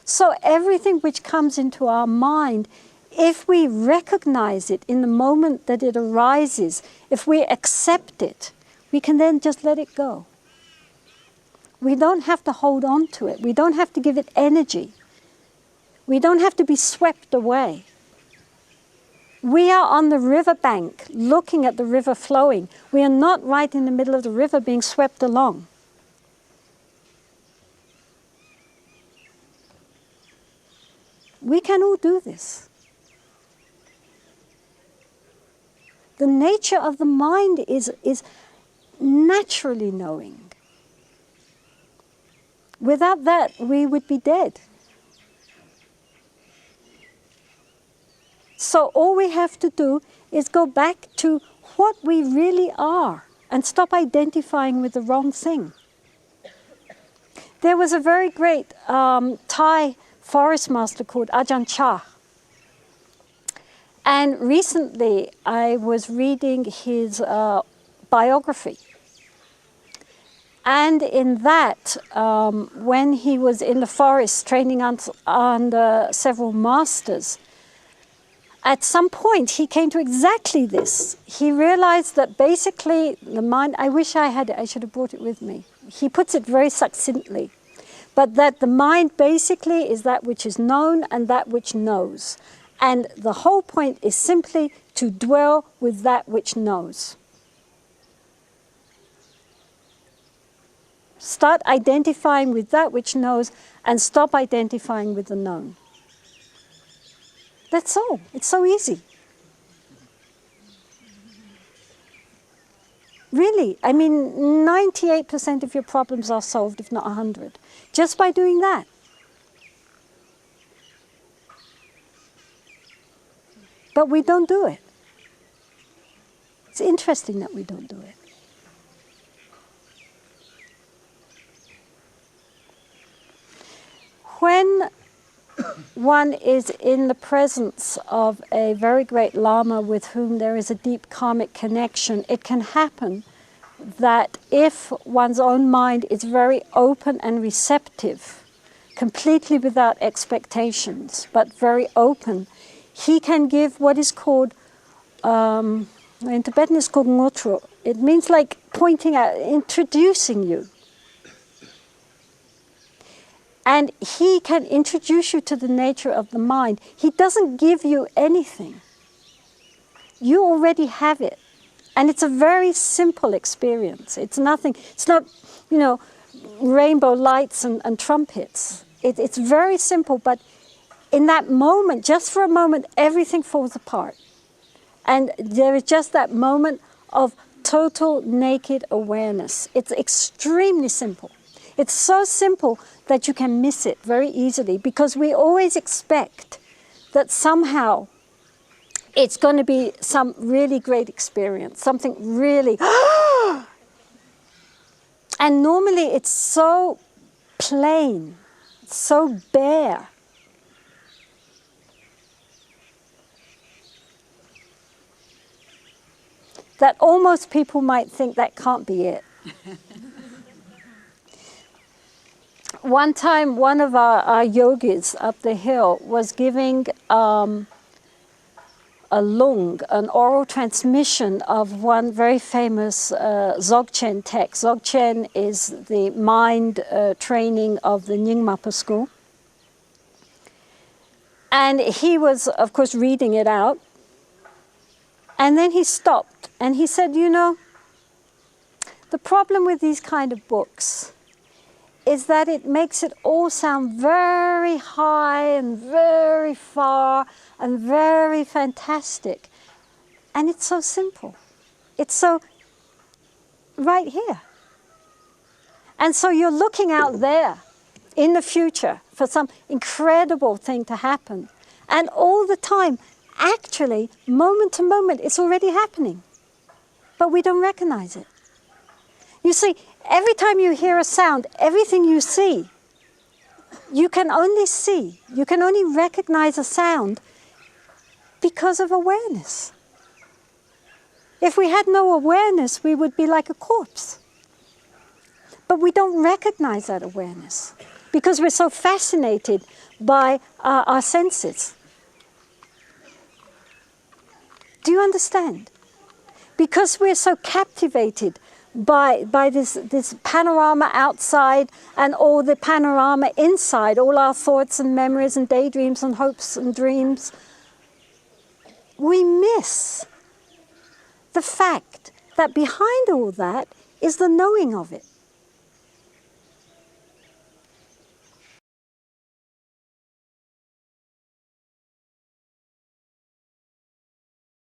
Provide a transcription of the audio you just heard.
So everything which comes into our mind, if we recognize it in the moment that it arises, if we accept it, we can then just let it go. We don't have to hold on to it. We don't have to give it energy. We don't have to be swept away. We are on the riverbank looking at the river flowing. We are not right in the middle of the river being swept along. We can all do this. The nature of the mind is naturally knowing. Without that, we would be dead. So all we have to do is go back to what we really are and stop identifying with the wrong thing. There was a very great Thai forest master called Ajahn Chah. And recently I was reading his biography. And in that, when he was in the forest training under several masters, at some point he came to exactly this. He realized that basically the mind, I wish I had it, I should have brought it with me. He puts it very succinctly. But that the mind basically is that which is known and that which knows. And the whole point is simply to dwell with that which knows. Start identifying with that which knows and stop identifying with the known. That's all. It's so easy. Really, I mean, 98% of your problems are solved, if not 100, just by doing that. But we don't do it. It's interesting that we don't do it. When one is in the presence of a very great Lama with whom there is a deep karmic connection, it can happen that if one's own mind is very open and receptive, completely without expectations, but very open, he can give what is called, in Tibetan it's called ngotro. It means like pointing out, introducing you. And he can introduce you to the nature of the mind. He doesn't give you anything. You already have it. And it's a very simple experience. It's nothing, it's not, you know, rainbow lights and trumpets. It's very simple, but in that moment, just for a moment, everything falls apart. And there is just that moment of total naked awareness. It's extremely simple. It's so simple that you can miss it very easily because we always expect that somehow it's going to be some really great experience, something really... And normally it's so plain, so bare. That almost people might think that can't be it. One time, one of our yogis up the hill was giving a lung, an oral transmission of one very famous Dzogchen text. Dzogchen is the mind training of the Nyingmapa school. And he was, of course, reading it out. And then he stopped and he said, you know, the problem with these kind of books is that it makes it all sound very high and very far and very fantastic. And it's so simple. It's so right here. And so you're looking out there in the future for some incredible thing to happen. And all the time, actually, moment to moment, it's already happening. But we don't recognize it. You see, every time you hear a sound, everything you see, you can only see, you can only recognize a sound because of awareness. If we had no awareness, we would be like a corpse. But we don't recognize that awareness because we're so fascinated by our senses. Do you understand? Because we're so captivated by this panorama outside and all the panorama inside, all our thoughts and memories and daydreams and hopes and dreams, we miss the fact that behind all that is the knowing of it.